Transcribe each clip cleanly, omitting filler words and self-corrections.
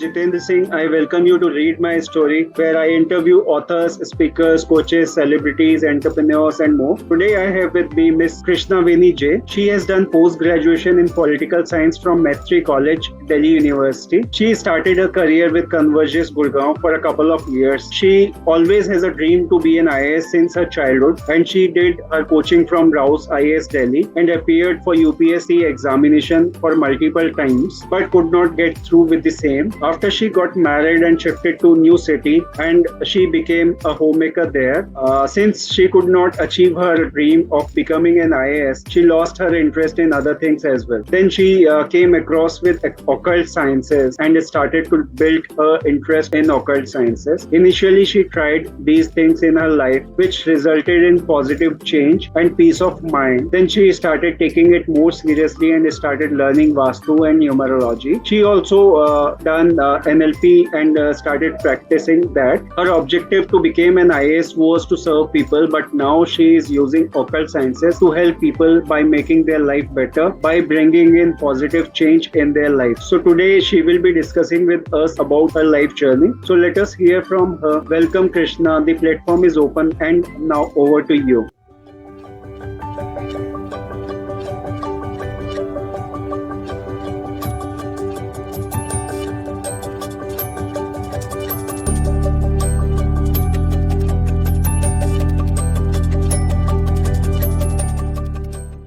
Jitendra Singh. I welcome you to read my story, where I interview authors, speakers, coaches, celebrities, entrepreneurs, and more. Today, I have with me Miss Krishnaveni J. She has done post-graduation in political science from Maitreyi College, Delhi University. She started her career with Convergys Gurgaon for a couple of years. She always has a dream to be an IAS since her childhood, and she did her coaching from Raus IAS Delhi and appeared for UPSC examination for multiple times, but could not get through with the same. After she got married and shifted to new city, and she became a homemaker there. Since she could not achieve her dream of becoming an IAS, she lost her interest in other things as well. Then she came across with Occult Sciences and started to build her interest in Occult Sciences. Initially, she tried these things in her life, which resulted in positive change and peace of mind. Then she started taking it more seriously and started learning Vastu and Numerology. She also done NLP and started practicing that. Her objective to become an IAS was to serve people, but now she is using Occult Sciences to help people by making their life better, by bringing in positive change in their life. So today she will be discussing with us about her life journey. So let us hear from her. Welcome, Krishna. The platform is open, and now over to you.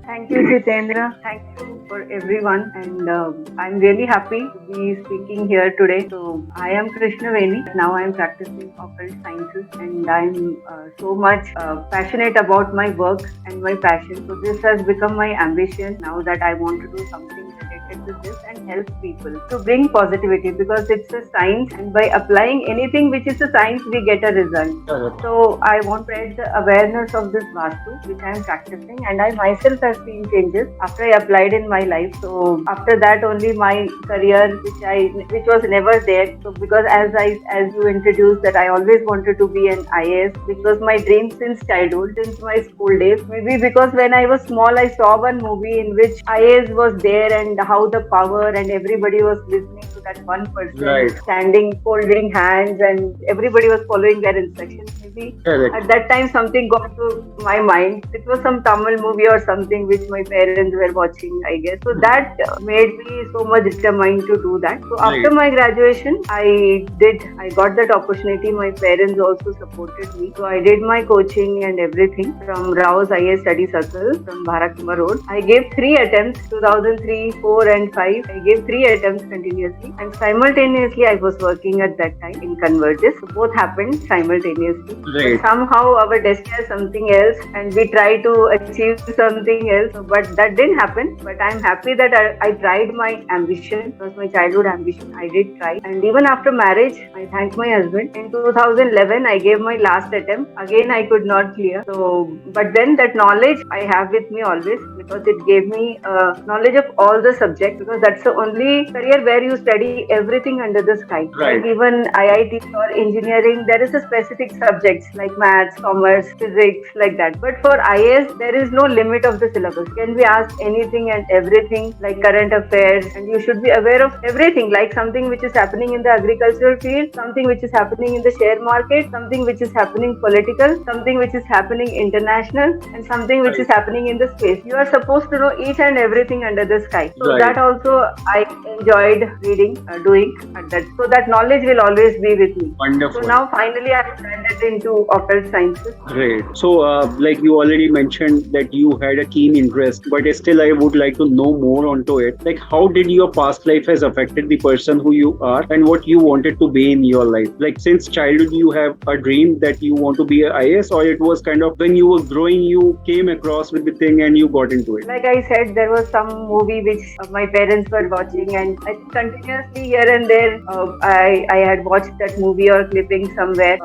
Thank you, Jitendra. Thank you for everyone, and I'm really happy to be speaking here today. So I am Krishnaveni. Now I am practicing Occult Sciences, and I'm so much passionate about my work and my passion. So this has become my ambition now, that I want to do something related to this and help people to bring positivity, because it's a science, and by applying anything which is a science, we get a result. So I want to spread the awareness of this Vastu, which I am practicing, and I myself have seen changes after I applied in my life. So after that only my career, which was never there. So because as you introduced, that I always wanted to be an IAS, which was my dream since childhood, since my school days. Maybe because when I was small, I saw one movie in which IAS was there, and how the power, and everybody was listening to that one person standing, holding hands, and everybody was following their instructions. Maybe at that time something got to my mind. It was some Tamil movie or something which my parents were watching, I guess. So that made me so much determined to do that. So after my graduation, I got that opportunity. My parents also supported me. So I did my coaching and everything from Raus IAS Study Circle from Bharakuma Road. I gave 3 attempts, 2003, 4 and 5. I gave 3 attempts continuously, and simultaneously I was working at that time in Convergys. So both happened simultaneously. But somehow our destiny is something else, and we try to achieve something else, but that didn't happen. But I'm happy that I tried my ambition. It was my childhood ambition. I did try, and even after marriage, I thank my husband. In 2011, I gave my last attempt. Again, I could not clear. So, but then that knowledge I have with me always, because it gave me knowledge of all the subjects, because that's the only career where you study everything under the sky. Like even IIT or engineering, there is a specific subjects like maths, commerce, physics, like that. But for IAS, there is no limit of the syllabus. Can be asked anything and everything, like current affairs, and you should be aware of everything, like something which is happening in the agricultural field, something which is happening in the share market, something which is happening political, something which is happening international, and something which is happening in the space. You are supposed to know each and everything under the sky. So that also I enjoyed reading, doing at that. So that knowledge will always be with me. Wonderful. So now finally I have landed into Occult Sciences. Great. So like you already mentioned that you had a keen interest, but still I would like to know more onto it. Like, how did your past life has affected the person who you are, and what you wanted to be in your life? Like, since childhood you have a dream that you want to be an IAS, or it was kind of when you were growing you came across with the thing and you got into it? Like I said, there was some movie which my parents were watching, and I think continuously here and there I had watched that movie or clipping somewhere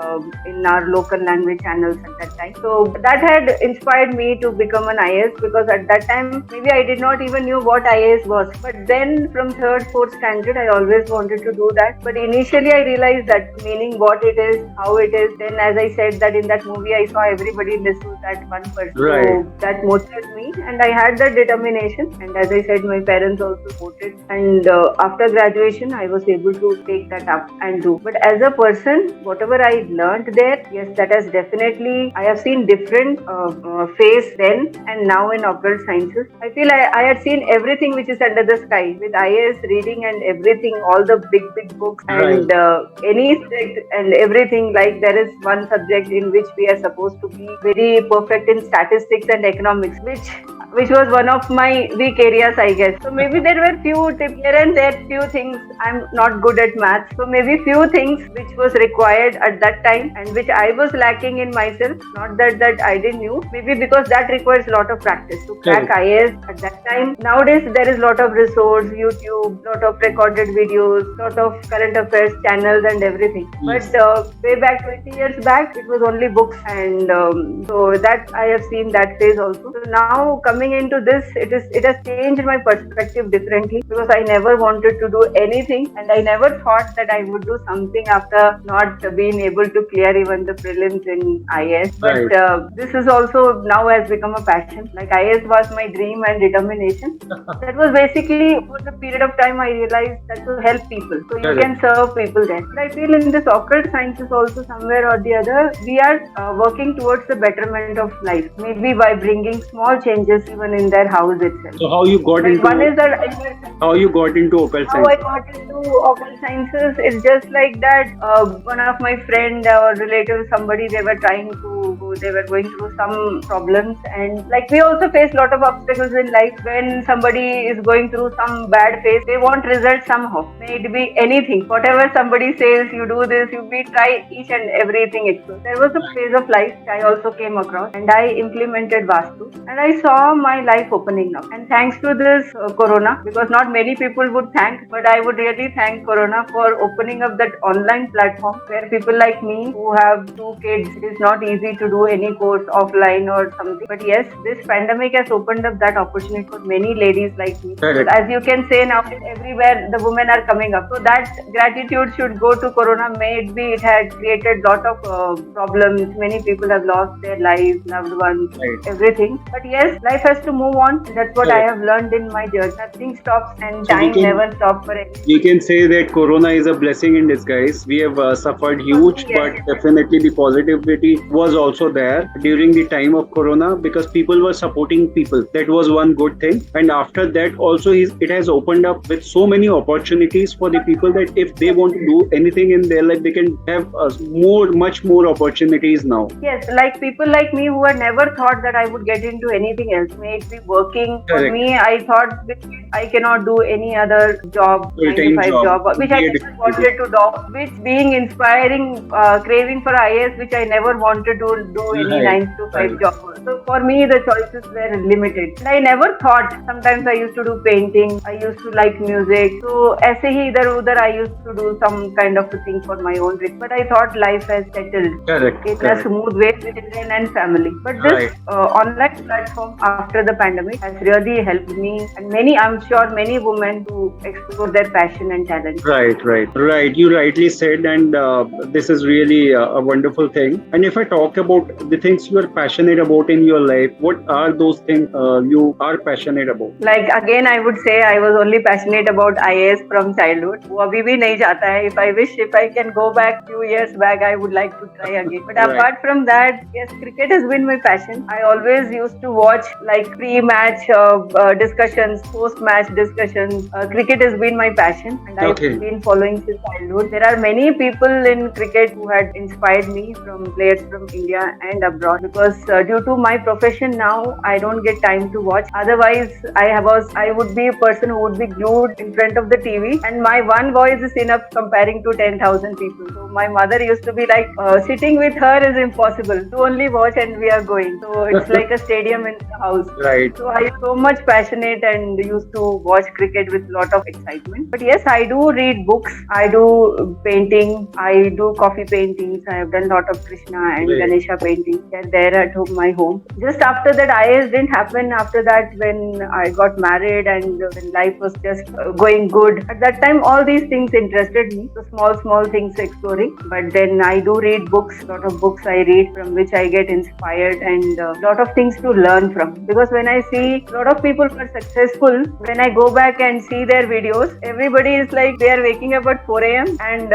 in our local language channels at that time. So that had inspired me to become an IAS, because at that time maybe I did not even knew what IAS was. But then from third, fourth standard, I always wanted to do that. But initially I realized that meaning what it is, how it is. Then as I said that in that movie, I saw everybody listen to that one person. Right. So that motivated me, and I had that determination. And as I said, my parents also supported. And after graduation, I was able to take that up and do. But as a person, whatever I learned there, yes, that has definitely, I have seen different phase then and now in occult sciences. I feel I had seen everything which is under the sky with IAS reading and everything, all the big books and any subject and everything. Like there is one subject in which we are supposed to be very perfect in statistics and economics, which was one of my weak areas, I guess. So maybe there were few tips here and there, few things. I'm not good at maths, so maybe few things which was required at that time and which I was lacking in myself. Not that I didn't knew, maybe because that requires a lot of practice to crack IAS at that time. Nowadays there is a lot of resource, YouTube, lot of recorded videos, lot of current affairs channels and everything. Yes. But way back 20 years back, it was only books, and so that I have seen that phase also. So now coming into this, it has changed my perspective differently, because I never wanted to do anything, and I never thought that I would do something after not being able to clear even the prelims in IAS. But this is also now has become a passion. Like IAS was my dream and determination. That was basically for the period of time I realized that to help people, so you can serve people then. But I feel in this occult sciences also somewhere or the other, we are working towards the betterment of life, maybe by bringing small changes even in their house itself. So how you got into one is that how you got into occult sciences? How I got into occult sciences is just like that. One of my friend or relatives, somebody, they were going through some problems, and like we also face a lot of obstacles in life. When somebody is going through some bad phase, they want results somehow. May it be anything. Whatever somebody says, you do this, try each and everything. There was a phase of life I also came across, and I implemented Vastu, and I saw my life opening up. And thanks to this Corona, because not many people would thank, but I would really thank Corona for opening up that online platform where people like me who have 2 kids, it is not easy to do any course offline or something. But yes, this pandemic has opened up that opportunity for many ladies like me. So as you can say now, everywhere the women are coming up. So that gratitude should go to Corona. May it be, it had created lot of problems. Many people have lost their lives, loved ones, everything. But yes, life has to move on. That's what I have learned in my journey. Nothing stops, and so time never stops for anything. We can say that Corona is a blessing in disguise. We have suffered huge, but definitely the positivity was also there during the time of Corona, because people were supporting people. That was one good thing. And after that also, it has opened up with so many opportunities for the people that if they want to do anything in their life, they can have much more opportunities now. Yes, like people like me who had never thought that I would get into anything else. May it be working. For me, I thought I cannot do any other job, 9-to-5 job, which I never wanted to do. Which being inspiring, craving for IAS, which I never wanted to do any 9-to-5 job. So for me, the choices were limited. And I never thought. Sometimes I used to do painting. I used to like music. So ऐसे ही इधर उधर I used to do some kind of a thing for my own risk. But I thought life has settled in a smooth way with children and family. But this online platform after the pandemic has really helped me and many, I'm sure many women to explore their passion and talent. Right. You rightly said, and this is really a wonderful thing. And if I talk about the things you are passionate about in your life, what are those things you are passionate about? Like again, I would say I was only passionate about IAS from childhood. वो अभी भी नहीं जाता है. If I can go back few years back, I would like to try again. But apart from that, yes, cricket has been my passion. I always used to watch like pre-match discussions, post-match discussions. Cricket has been my passion, and I've been following since childhood. There are many people in cricket who had inspired me, from players from India and abroad, because due to my profession now, I don't get time to watch. Otherwise, I would be a person who would be glued in front of the TV, and my one voice is enough comparing to 10,000 people. So my mother used to be like, sitting with her is impossible. You only watch and we are going. So it's like a stadium in the house. Right. So I am so much passionate and used to watch cricket with lot of excitement. But yes, I do read books. I do painting. I do coffee paintings. I have done lot of Krishna and Great. Ganesha paintings. They are there at home, my home. Just after that, IAS didn't happen. After that, when I got married and when life was just going good, at that time all these things interested me. So small things exploring. But then I do read books. Lot of books I read from which I get inspired, and lot of things to learn from. Because when I see lot of people who are successful, when I go back and see their videos, everybody is like they are waking up at 4 a.m. and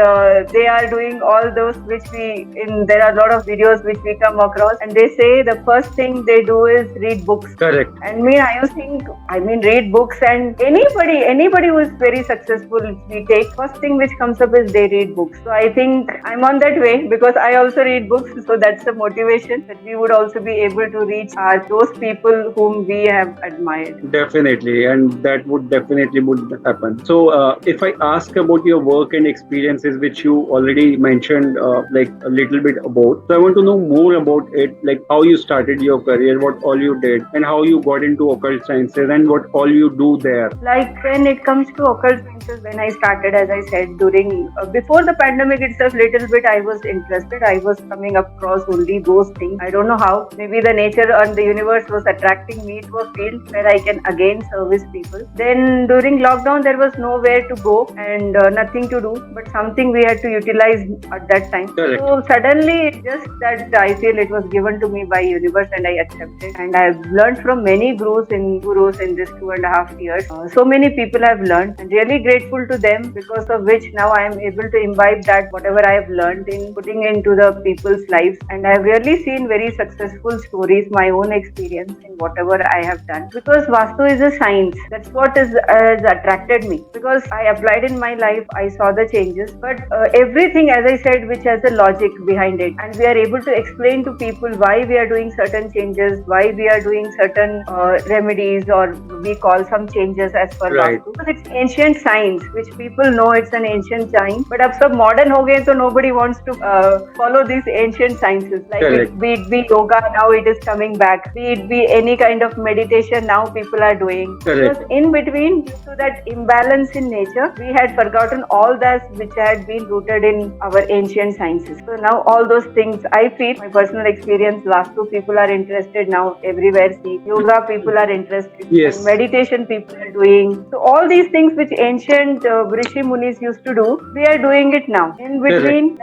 they are doing all those which there are a lot of videos which we come across, and they say the first thing they do is read books. Correct. And I used to think, read books, and anybody who is very successful, we take first thing which comes up is they read books. So I think I'm on that way because I also read books. So that's the motivation that we would also be able to reach those people whom we have admired. Definitely, and that would definitely happen. So if I ask about your work and experiences, which you already mentioned like a little bit about, so I want to know more about it, like how you started your career, what all you did, and how you got into occult sciences, and what all you do there. Like when it comes to occult sciences, when I started, as I said, during before the pandemic itself, little bit I was interested. I was coming across only those things. I don't know how. Maybe the nature and the universe was attracting me to a field where I can again service people. Then during lockdown, there was nowhere to go and nothing to do, but something we had to utilize at that time. Correct. So suddenly, it's just that I feel it was given to me by universe, and I accepted. And I've learned from many gurus in this 2.5 years. So many people have learned, and really grateful to them, because of which now I am able to imbibe that whatever I have learned in putting into the people's lives. And I've really seen very successful stories, my own experience in whatever I have done. Because Vastu is a science. That's what has attracted me. Because I applied in my life, I saw the changes. But everything, as I said, which has a logic behind it, and we are able to explain to people why we are doing certain changes, why we are doing certain remedies, or we call some changes as per Right. Vastu. Because it's ancient science, which people know it's an ancient science. But ab sab modern ho gaye, so nobody wants to follow these ancient sciences. Like be it be yoga, now it is coming back. Be it be any kind of meditation, now people are doing. Correct. Because in between, due to that imbalance in nature, we had forgotten all that which had been rooted in our ancient sciences. So now all those things, I feel, my personal experience, Vastu people are interested now everywhere. See, yoga people are interested. Yes. And meditation people are doing. So all these things which ancient Rishi Munis used to do, we are doing it now. In between,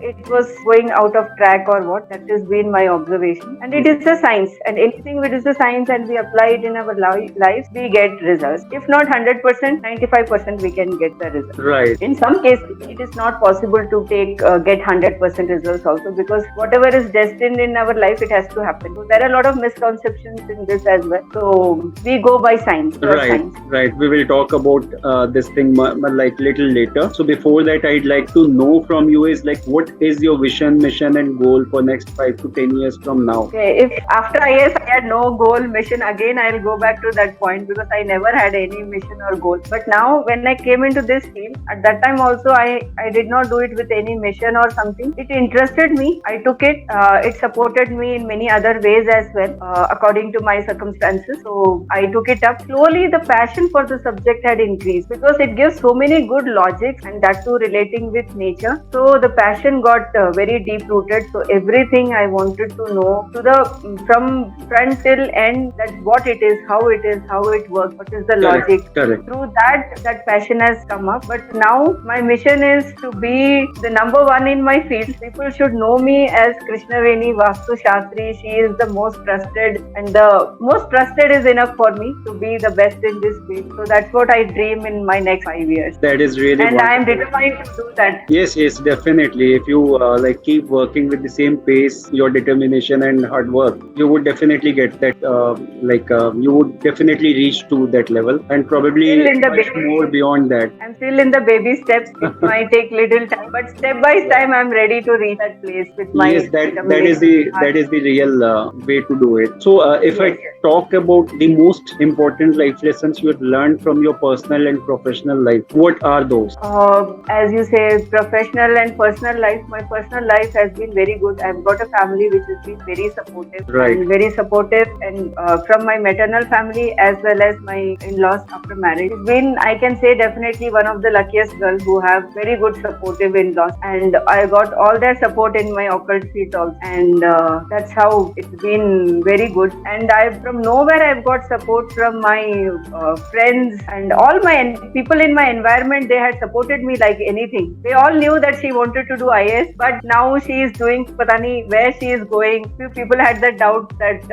it was going out of track or what, that has been my observation. And it is a science, and anything which is a science and we apply it in our lives, we get results. If not 100%, 95% we can get the results. Right. In some cases, it is not possible to get 100% results also, because whatever is destined in our life, it has to happen. So there are a lot of misconceptions in this as well. So we go by science. Right. We will talk about this thing like little later. So before that, I'd like to know from you is like, what is your vision, mission, and goal for next 5 to 10 years from now? Okay, if after IAS I had no goal, mission, again I'll go back to that point, because I never had any mission or goal. But now when I came into this field, at that time also I did not do it with any mission or something. It interested me. I took it. It supported me in many other ways as well, according to my circumstances. So I took it up. Slowly the passion for the subject had increased, because it gives so many good logics, and that too relating with nature. So the passion got very deep rooted. So everything I wanted to know from front till end, that what it is, how it works, what is the logic. Correct. Through that passion has come up. But now my mission is to be the number one in my field. People should know me as Krishnaveni Vastu Shastri. She is the most trusted, and the most trusted is enough for me to be the best in this field. So that's what I dream in my next 5 years. That is really and wonderful. I am determined to do that. Yes, definitely. If you like keep working with the same pace, your determination and hard work, you would definitely get that you would definitely reach to that level, and probably Still in the much baby. more beyond that. I'm still in the baby steps. It might take little time, but step by step, I'm ready to reach that place with my Yes, that is determination. the real way to do it. So if I Yes. talk about the most important life lessons you have learned from your personal and professional life, what are those? As you say, professional and personal life. My personal life has been very good. I've got a family which has been very supportive, Right. and very supportive, and from my maternal family as well as my in-laws after marriage. It's been, I can say, definitely one of the luckiest girls who have very good supportive in-laws, and I got all their support in my occult field also, and that's how it's been very good. And I, from nowhere, I've got support from my friends and all my people in my environment. They had supported me like anything. They all knew that she wanted to do IAS, but now she is doing pata nahi where she is going. Few people had the doubt that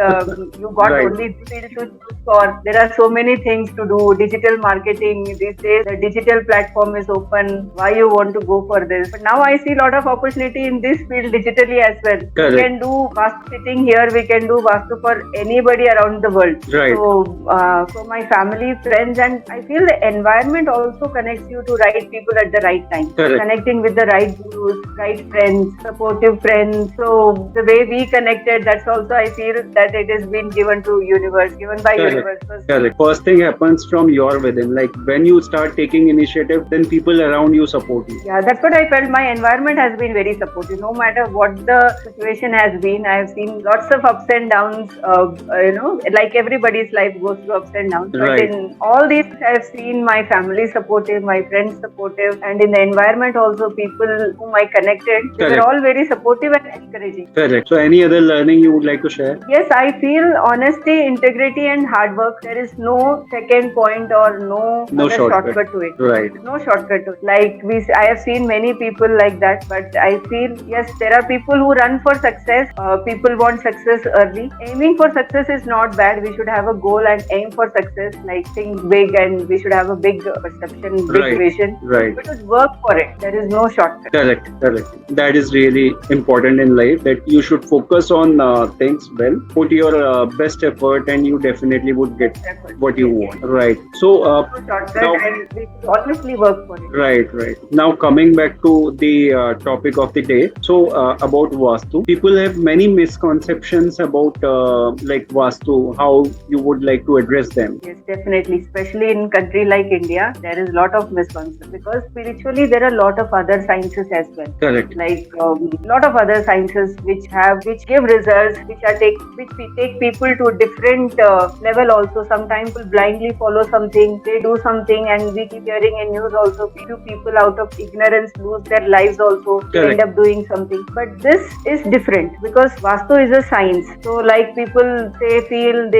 you got Right. only field to choose for. There are so many things to do. Digital marketing these days, the digital platform is open. Why you want to go for this? But now I see a lot of opportunity in this field digitally as well. Correct. We can do Vastu sitting here. We can do Vastu for anybody around the world. Right. So my family, friends, and I feel the environment also connects you to right people at the right time. Correct. Connecting with the right gurus, right friends, supportive friends. So the way we connected, that's also I feel that it has been given to universe, given by Correct. universe. Correct. First thing happens from your within. Like when you start taking initiative, then people around you support you. Yeah, that's what I felt. My environment has been very supportive. No matter what the situation has been, I have seen lots of ups and downs. Like everybody's life goes through ups and downs. But Right. in all these, I have seen my family supportive, my friends supportive, and in the environment also, people whom I connected, they Correct. were all very supportive and encouraging. Correct. So any other learning you would like to share? Yes, I feel honesty, integrity, and hard work. There is no second point or no No other shortcut. shortcut to it. Right. No shortcut to it. Like I have seen many people like that, but I feel yes, there are people who run for success. People want success early. Aiming for success is not bad. We should have a goal and aim for success. Like think big, and we should have a big perception, big Right. vision. Right. We should work for it. There is no shortcut. Correct. That is really important in life, that you should focus on things well, put your best effort, and you definitely would get what you want. Right. So No shortcut, now- and we should honestly work for it. Right. Now coming back to the topic of the day. So about Vastu, people have many misconceptions about like Vastu. How you would like to address them? Yes, definitely. Especially in country like India, there is a lot of misconception, because spiritually there are a lot of other sciences as well. Correct. Like lot of other sciences which give results, which we take people to a different level also. Sometimes people blindly follow something, they do something, and we keep hearing in news also few people out of ignorance lose their lives also. They Correct. end up doing something. But this is different, because Vastu is a science. So like people say feel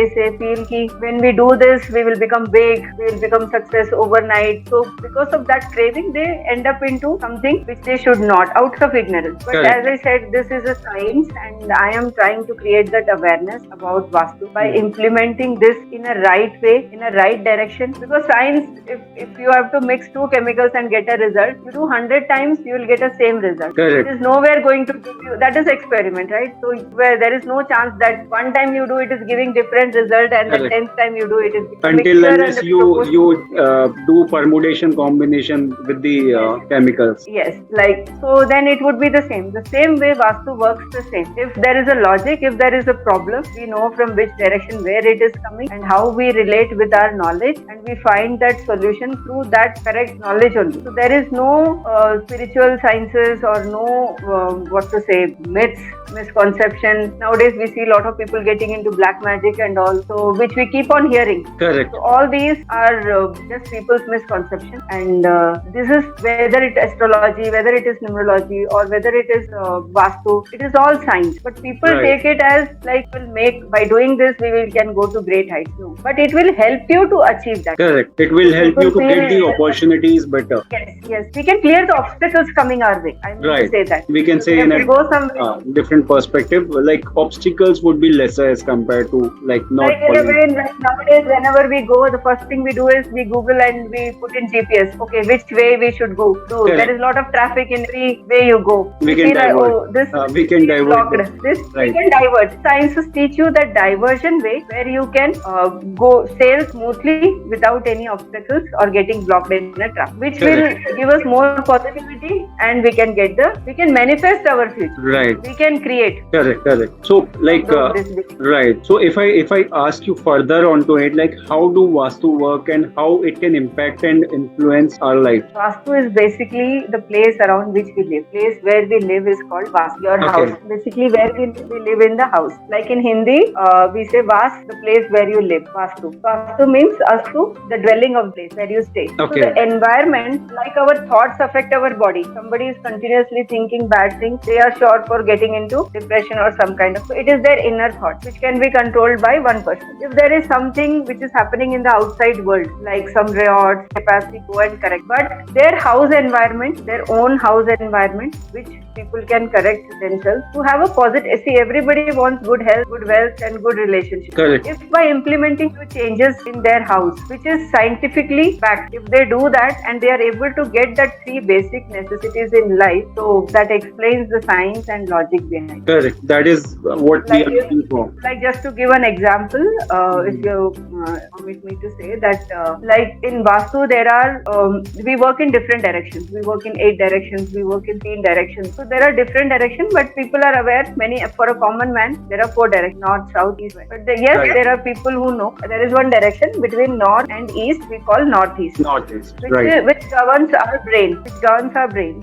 ki when we do this we will become big, we will become success overnight. So because of that craving, they end up into something which they should not, out of ignorance. But Correct. as I said, this is a science, and I am trying to create that awareness about Vastu by implementing this in a right way, in a right direction. Because science, if you have to mix two chemicals and get a result, you do 100 times, you will get a same result. Correct. It is nowhere going to give you, that is experiment, right? So where there is no chance that one time you do it is giving different result, and the Correct. 10th time you do it is Until unless you do permutation combination with the chemicals. Yes, like, so then it would be the same. The same way Vastu works the same. If there is a logic, if there is a problem, we know from which direction, where it is coming, and how we relate with our knowledge, and we find that solution through that correct knowledge only. So there is no spiritual sciences or no, myths, misconception. Nowadays we see a lot of people getting into black magic and all, so which we keep on hearing. Correct. So all these are just people's misconception, and this is whether it is astrology, whether it is numerology, or whether it is Vastu, it is all science. But people Right. take it as like, will make, by doing this can go to great heights. No, but it will help you to achieve that. Correct. It will help you to get the opportunities better. Yes, we can clear the obstacles coming our way. I mean to Right. say that. We can say If in we a go somewhere. different perspective, like obstacles would be lesser as compared to like not Like in a following. way, like nowadays, whenever we go, the first thing we do is we Google and we put in GPS. Okay, which way we should go. So Correct. there is a lot of traffic in every way you go. We You can see that, divert. oh, this We can is divert blocked. this. This Right. we can divert. Sciences teach you that diversion way where you can go sail smoothly without any obstacles or getting blocked in a trap, which will give us more positivity, and we can manifest our future. Right. We can create. Correct. So like right. So if I ask you further onto it, like how do Vastu work and how it can impact and influence our life? Vastu is basically the place around which we live. Place where we live is called Vastu. Your house. Basically where we live in the house. Like in Hindi, we say Vas, the place where you live. Vastu. Vastu means Astu, the dwelling of place where you stay. So the environment, like our thoughts affect our body. Somebody is continuously thinking bad things, they are sure for getting into depression or some kind of. So it is their inner thoughts which can be controlled by one person. If there is something which is happening in the outside world, like some riots, capacity go and correct. But their house environment, their own house environment, which people can correct themselves to have a positive. See, everybody wants good health, good wealth, and good relationships. Correct. If by implementing few changes in their house, which is scientifically backed, if they do that and they are able to get that 3 basic necessities in life, so that explains the science and logic behind it. Correct. That is what we are looking for. Like just to give an example, if you permit me to say that, like in Vastu, there are we work in different directions. We work in 8 directions. We work in 3 directions. So there are different directions, but people are aware. For a common man, there are 4 directions: north, south, east, west. But there are people who know there is one direction between north and east. We call northeast. Northeast, which governs our brain.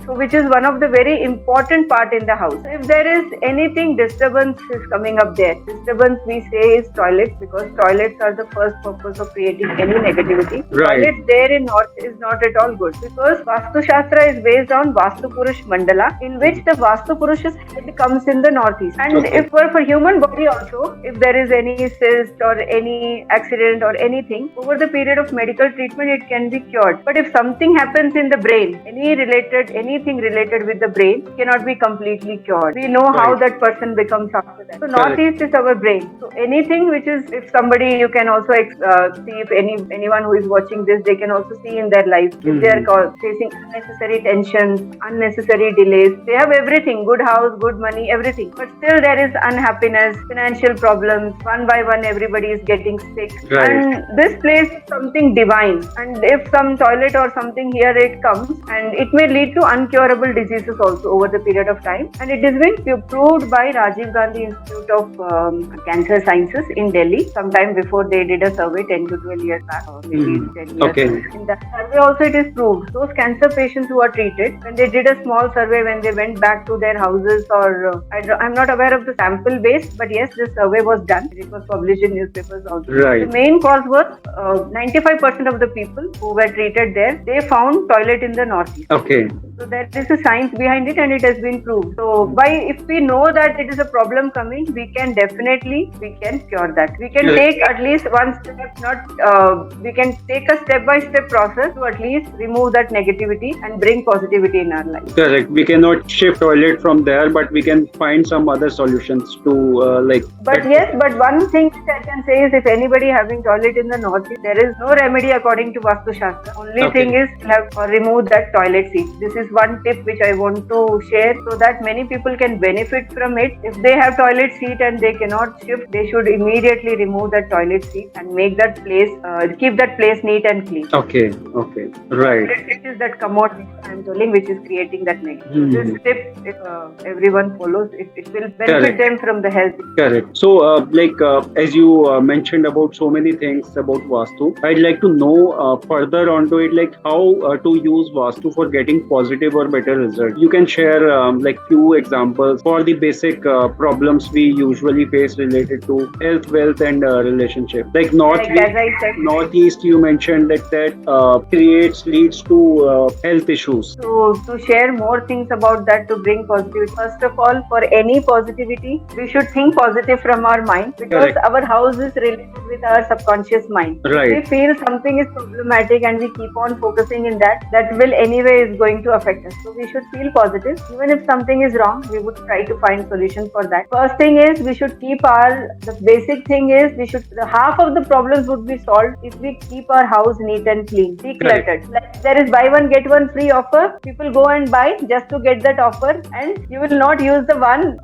So which is one of the very important part in the house. So if there is anything disturbance is coming up there. Disturbance we say is toilets, because toilets are the first purpose of creating any negativity. Right. Toilets there in north is not at all good, because Vastu Shastra is based on Vastu Purush Mandala, in which the Vastu Purush's head comes in the northeast. And if for human body also, if there is any cyst or any accident or anything, over the period of medical treatment it can be cured. But if something happens in the brain, anything related with the brain cannot be completely cured. We know how that person becomes after that. So northeast is our brain. So anything which is, if somebody, you can also see if anyone who is watching this, they can also see in their life, if they are facing unnecessary tensions, unnecessary delays. They have everything, good house, good money, everything. But still there is unhappiness, financial problems. One by one everybody is getting sick. Right. And this place is something divine. And if some toilet or something here it comes, and it may lead to uncurable diseases also over the period of time. And it has been proved by Rajiv Gandhi Institute of Cancer Sciences in Delhi. Sometime before they did a survey 10 to 12 years back, or maybe 10 years. In that survey also it is proved. Those cancer patients who are treated, when they did a small survey, when they went back to their houses, or I'm not aware of the sample base, but yes, this survey was done. It was published in newspapers also. Right. The main cause was 95% of the people who were treated there, they found toilet in the northeast. So there is a science behind it, and it has been proved. So if we know that it is a problem coming, we can cure that. We can take at least one step, we can take a step-by-step process to at least remove that negativity and bring positivity in our life. Correct. We cannot shift toilet from there, but we can find some other solutions to But one thing I can say is, if anybody having toilet in the northeast, there is no remedy according to Vastu Shastra. Only thing is remove that toilet seat. This is one tip which I want to share, so that many people can benefit from it. If they have toilet seat and they cannot shift, they should immediately remove that toilet seat and make that place, keep that place neat and clean. Okay. Right. It is that commode I'm telling, which is creating that negative. This tip, if everyone follows, it will benefit them from the health. Correct. So, as you mentioned about so many things about Vastu, I'd like to know further onto it, like how to use Vastu for getting positive or better results. You can share few examples for the basic problems we usually face related to health, wealth, and relationship. Like northeast, you mentioned that leads to health issues. So to share more things about that, to bring positivity. First of all, for any positivity, we should think positive from our mind, because our house is related with our subconscious mind. Right. If we feel something is problematic and we keep on focusing in that will anyway is going to affect affect us. So we should feel positive. Even if something is wrong, we would try to find solution for that. First thing is we should keep the basic thing is the half of the problems would be solved if we keep our house neat and clean, decluttered. Like there is buy one get one free offer. People go and buy just to get that offer, and you will not use the one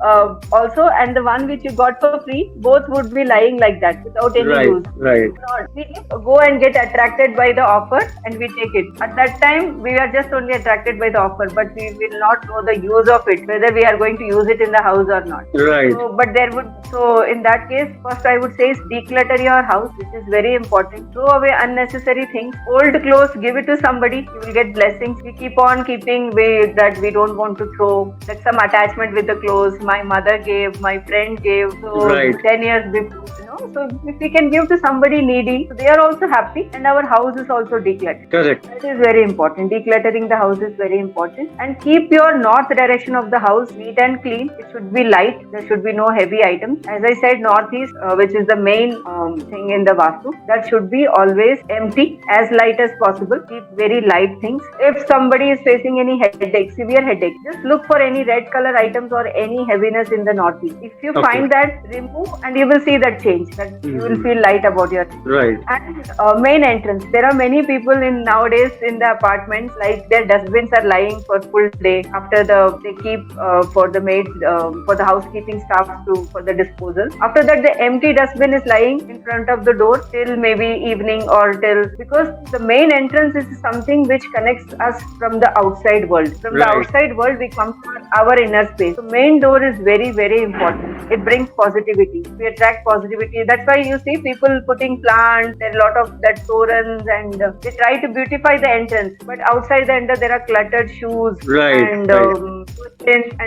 also, and the one which you got for free. Both would be lying like that without any use. Right. We go and get attracted by the offer and we take it. At that time, we are just only attracted by the offer, but we will not know the use of it, whether we are going to use it in the house or not. Right. So in that case, first I would say is declutter your house, which is very important. Throw away unnecessary things. Old clothes, give it to somebody. You will get blessings. We keep on keeping way that we don't want to throw. Like some attachment with the clothes. My mother gave, my friend gave. So 10 years before, So if we can give to somebody needy, so they are also happy, and our house is also decluttered. Correct. That is very important. Decluttering the house is very important. And keep your north direction of the house neat and clean. It should be light. There should be no heavy items. As I said, northeast, which is the main thing in the Vastu, that should be always empty, as light as possible. Keep very light things. If somebody is facing any headache, severe headache, just look for any red color items or any heaviness in the northeast. If you find that, remove, and you will see that change. That you will feel light about your right. And main entrance. There are many people nowadays in the apartments, like their dustbins are lying for full day after they keep for the maids, for the housekeeping staff for the disposal. After that, the empty dustbin is lying in front of the door till maybe evening or because the main entrance is something which connects us from the outside world. From the outside world, we come to our inner space. So main door is very, very important. It brings positivity. We attract positivity. That's why you see people putting plants. There are a lot of that torrents, and they try to beautify the entrance. But outside the entrance, there are cluttered shoes and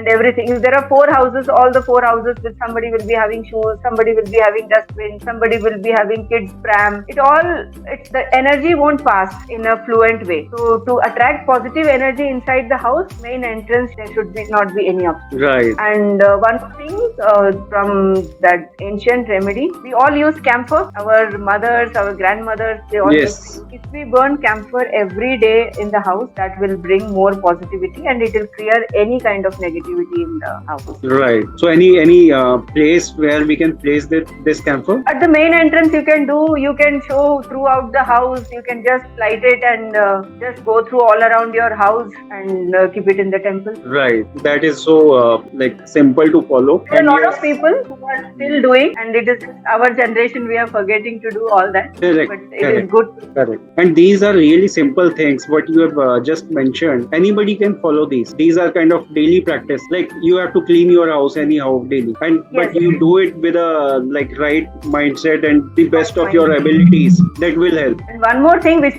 everything. If there are 4 houses, all the 4 houses with somebody will be having shoes, somebody will be having dustbin, somebody will be having kids pram. The energy won't pass in a fluent way. So to attract positive energy inside the house, main entrance, there should not be any obstacle. Right. And one thing from that ancient remedy, we all use camphor. Our mothers, our grandmothers, they all use. If we burn camphor every day in the house, that will bring more positivity and it will clear any kind of negativity in the house. Right. So any place where we can place this camphor? At the main entrance, you can show throughout the house. You can just light it and just go through all around your house and keep it in the temple. Right. That is so simple to follow. There are a lot of people who are still doing, and it is our generation, we are forgetting to do all that. Correct. But it is good. Correct. And these are really simple things. What you have just mentioned, anybody can follow these. These are kind of daily practice. Like you have to clean your house anyhow daily, but you do it with a right mindset and the best of your abilities. That will help. And one more thing, which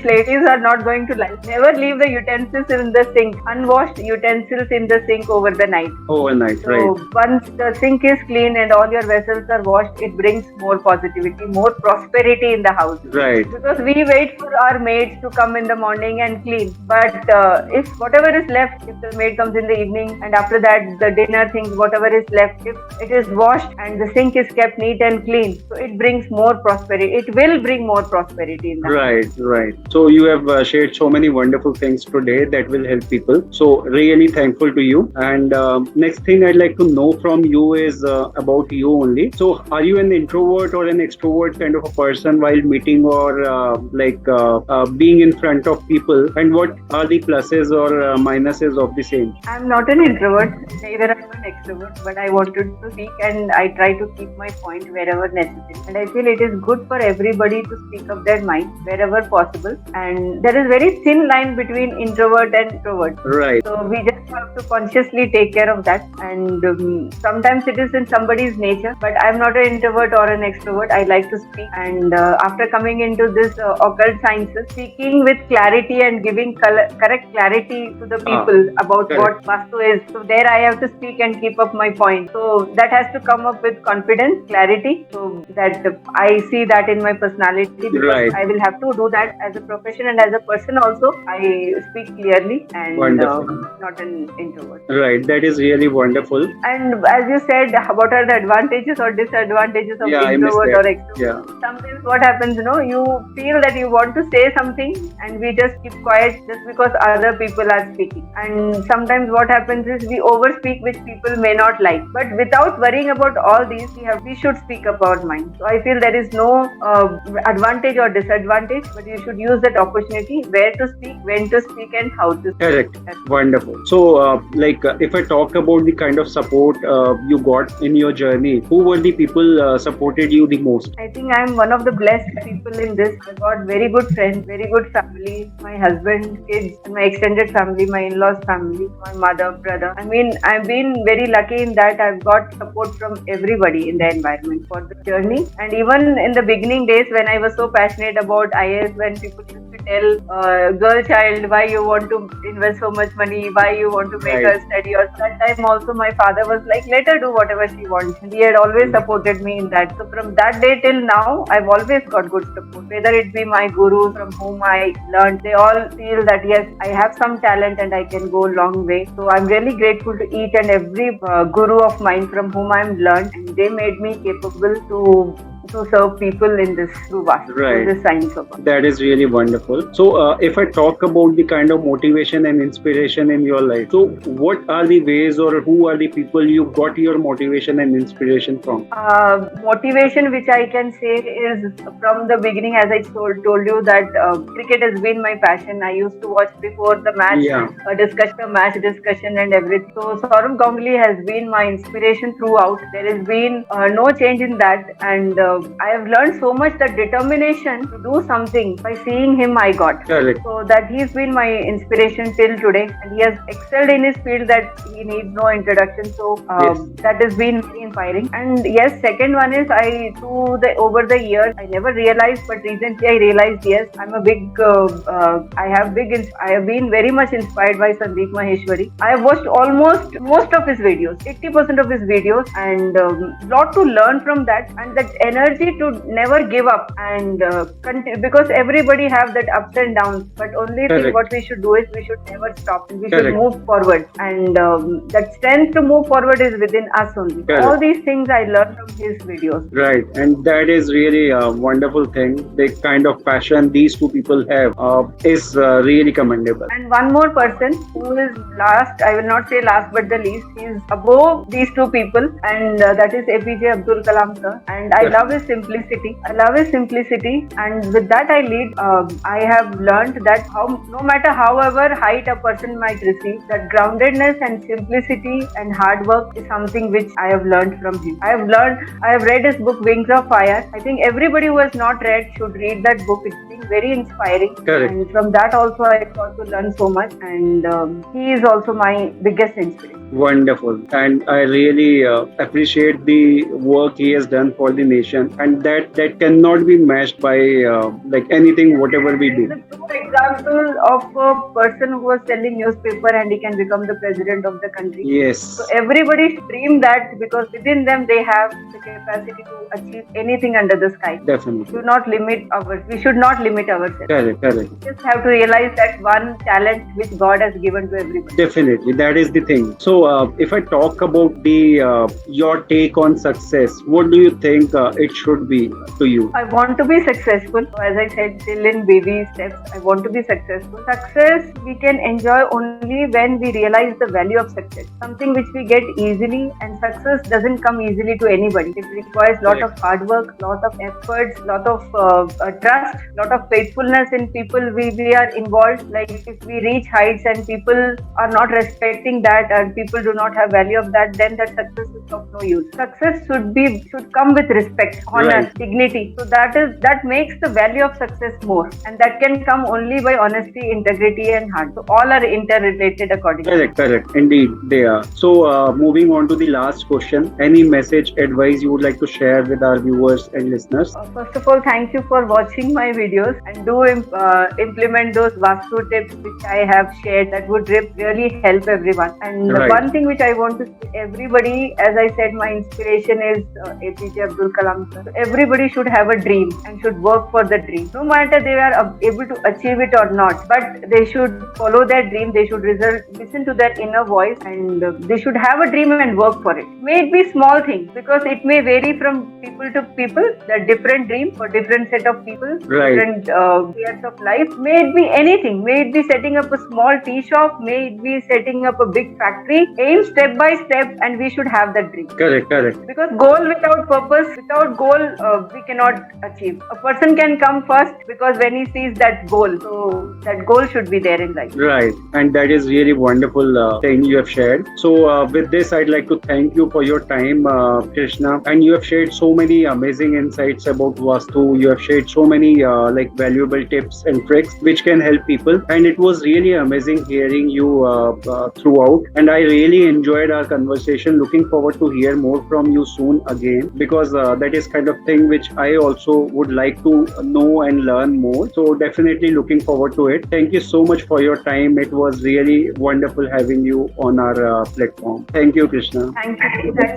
ladies are not going to like: never leave the utensils in the sink, unwashed utensils in the sink over the night. Overnight, so once the sink is clean and all your vessels are washed, it brings more positivity, more prosperity in the house. Right. Because we wait for our maids to come in the morning and clean. But if whatever is left, if the maid comes in the evening and after that the dinner things, whatever is left, if it is washed and the sink is kept neat and clean, so it brings more prosperity. It will bring more prosperity in the house. Right. So you have shared so many wonderful things today that will help people. So really thankful to you. And next thing I'd like to know from you is about you only. So are you an introvert or an extrovert kind of a person while meeting or being in front of people? And what are the pluses or minuses of the same? I'm not an introvert, neither am I an extrovert, but I wanted to speak and I try to keep my point wherever necessary. And I feel it is good for everybody to speak up their mind wherever possible. And there is very thin line between introvert and extrovert. Right. So we just have to consciously take care of that. And sometimes it is in somebody's nature, but I'm not an introvert or an extrovert. I like to speak. And after coming into this occult sciences, speaking with clarity and giving correct clarity to the people about what Vastu is. So there I have to speak and keep up my point. So that has to come up with confidence, clarity. So that I see that in my personality, because I will have to do that as a profession and as a person also. I speak clearly and not an introvert. Right. That is really wonderful. And as you said, what are the advantages or disadvantages of introvert or extrovert? Yeah. Sometimes what happens, you feel that you want to say something and we just keep quiet just because other people are speaking. And sometimes what happens is we overspeak, which people may not like. But without worrying about all these, we should speak up our mind. So I feel there is no advantage or disadvantage, but you should use that opportunity where to speak, when to speak, and how to speak. Correct. Wonderful. So, if I talk about the kind of support you got in your journey, who were the people supported you the most? I think I'm one of the blessed people in this. I got very good friends, very good family, my husband, kids, and my extended family, my in-laws family, my mother, brother. I mean, I've been very lucky in that I've got support from everybody in the environment for the journey. And even in the beginning days when I was so passionate about IAS, when people used to tell girl child why you want to invest so much money, why you want to make her study, or that time also my father was like, let her do whatever she wants. And he had always supported me in that. So from that day till now, I've always got good support. Whether it be my gurus from whom I learned, they all feel that yes, I have some talent and I can go a long way. So I'm really grateful to each and every guru of mine from whom I've learned, and they made me capable to serve people in this through Vastu, through this science of Vastu. That is really wonderful. So, if I talk about the kind of motivation and inspiration in your life, so what are the ways or who are the people you got your motivation and inspiration from? Motivation, which I can say is from the beginning, as I told you that cricket has been my passion. I used to watch before the match, match discussion and everything. So Saurav Ganguly has been my inspiration throughout. There has been no change in that, and I have learned so much that determination to do something by seeing him I got. Correct. So that he's been my inspiration till today, and he has excelled in his field that he needs no introduction. So that has been very inspiring. And yes, second one is over the years I never realized, but recently I realized yes, I'm a big I have been very much inspired by Sandeep Maheshwari. I have watched almost most of his videos, 80% of his videos, and lot to learn from that, and that energy to never give up and continue, because everybody have that ups and downs, but only thing what we should do is we should never stop, and we should move forward, and that strength to move forward is within us only. All these things I learned from his videos. Right, and that is really a wonderful thing. The kind of passion these two people have is really commendable. And one more person who is last, I will not say last but the least, he is above these two people, and that is APJ Abdul Kalam sir. And I love his simplicity. And with that I have learned that no matter however height a person might receive, that groundedness and simplicity and hard work is something which I have learned from him. I have read his book Wings of Fire. I think everybody who has not read should read that book. It's been very inspiring. Correct. And from that also I got to learn so much, and he is also my biggest inspiration. Wonderful, and I really appreciate the work he has done for the nation, and that cannot be matched by anything whatever we do. It's a true example of a person who was selling newspaper and he can become the president of the country. Yes. So everybody should dream that, because within them they have the capacity to achieve anything under the sky. Definitely. We should not limit ourselves. Correct. We just have to realize that one talent which God has given to everybody. Definitely, that is the thing. So, if I talk about your take on success, what do you think it should be to you? I want to be successful. As I said, still in baby steps, I want to be successful. Success we can enjoy only when we realize the value of success. Something which we get easily, and success doesn't come easily to anybody. It requires lot of hard work, lot of efforts, lot of trust, lot of faithfulness in people we are involved. Like if we reach heights and people are not respecting that, and people do not have value of that, then that success is of no use. Success should come with respect, honor, dignity. So that makes the value of success more, and that can come only by honesty, integrity, and heart. So all are interrelated accordingly. Correct. Indeed, they are. So moving on to the last question, any message, advice you would like to share with our viewers and listeners? First of all, thank you for watching my videos, and do implement those Vastu tips which I have shared. That would really help everyone. And one thing which I want to say, everybody, as I said, my inspiration is APJ Abdul Kalam people. So everybody should have a dream and should work for the dream. No matter they are able to achieve it or not, but they should follow their dream. They should listen to their inner voice, and they should have a dream and work for it. May it be small things, because it may vary from people to people. There are different dreams for different set of people, Right. different spheres of life. May it be anything. May it be setting up a small tea shop. May it be setting up a big factory. Aim step by step, and we should have that dream. Correct, correct. Because goal without purpose, without goal, we cannot achieve. A person can come first because when he sees that goal, so that goal should be there in life. Right, and that is really wonderful thing you have shared. So with this, I'd like to thank you for your time, Krishna. And you have shared so many amazing insights about Vastu. You have shared so many like valuable tips and tricks which can help people. And it was really amazing hearing you throughout. And I really enjoyed our conversation. Looking forward to hear more from you soon again, because that is kind of thing which I also would like to know and learn more. So definitely looking forward to it. Thank you so much for your time. It was really wonderful having you on our platform. Thank you, Krishna. Thank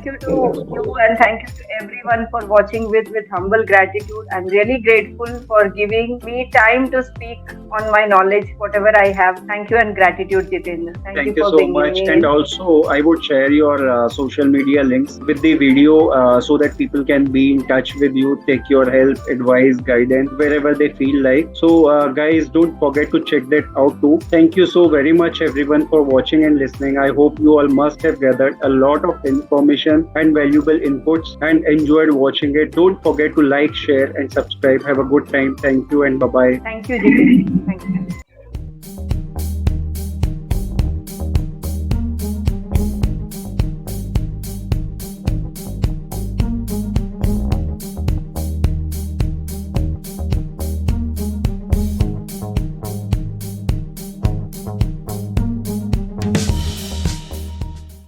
you to you, and thank you to everyone for watching with humble gratitude. I'm really grateful for giving me time to speak on my knowledge, whatever I have. Thank you and gratitude, Jitendra. Thank you for so bringing much. me And in. also, I would share your social media links with the video so that people can be in touch with you, take your help, advice, guidance, wherever they feel like. So, guys, don't forget to check that out too. Thank you so very much, everyone, for watching and listening. I hope you all must have gathered a lot of information and valuable inputs and enjoyed watching it. Don't forget to like, share, and subscribe. Have a good time. Thank you and bye-bye. Thank you, Jitendra. Thank you.